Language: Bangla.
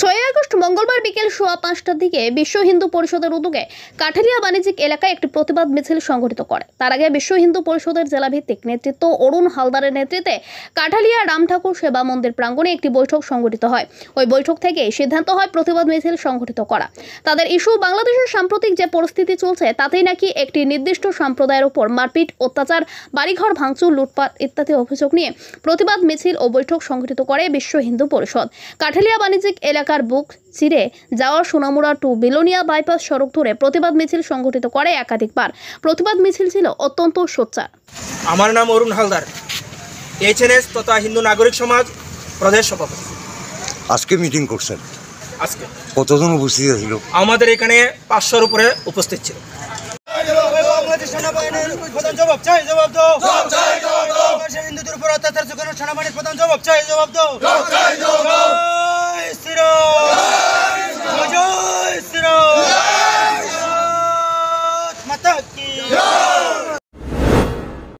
6 আগস্ট মঙ্গলবার বিকেল 5:15টার দিকে বিশ্ব হিন্দু পরিষদের উদ্যোগে কাঠালিয়া বাণিজ্যিক এলাকায় একটি প্রতিবাদ মিছিল সংগঠিত করে। তার আগে বিশ্ব হিন্দু পরিষদের জেলাভিত্তিক নেতৃত্ব অরুণ হালদারের নেতৃত্বে কাঠালিয়া রাম ঠাকুর সেবা মন্দির প্রাঙ্গণে একটি বৈঠক সংগঠিত হয়। ওই বৈঠক থেকে সিদ্ধান্ত হয় প্রতিবাদ মিছিল সংগঠিত করা। তাদের ইস্যু, বাংলাদেশের সাম্প্রতিক যে পরিস্থিতি চলছে তাতেই নাকি একটি নির্দিষ্ট সম্প্রদায়ের উপর মারপিট, অত্যাচার, বাড়িঘর ভাঙচুর, লুটপাট ইত্যাদি অভিযোগ নিয়ে প্রতিবাদ মিছিল ও বৈঠক সংগঠিত করে বিশ্ব হিন্দু পরিষদ। কাঠালিয়া বাণিজ্যিক এলাকার বুক চিরে যাওয়া সোনামুড়া টু বিলোনিয়া বাইপাস সড়ক ধরে প্রতিবাদ মিছিল সংগঠিত করে একাধিকবার। প্রতিবাদ মিছিল ছিল অত্যন্ত সোচ্চার। আমার নাম অরুণ হালদার, এইচএনএস তথা হিন্দু নাগরিক সমাজ প্রদেশ সভাপতি। আজকে মিটিং করছেন, আজকে কতজন উপস্থিত ছিল? আমাদের এখানে 500-র উপরে উপস্থিত ছিল। হিন্দুদের উপর অত্যাচার সেনাবাহিনীর প্রধান জবাব চাই, জবাব দাও। মাতা কি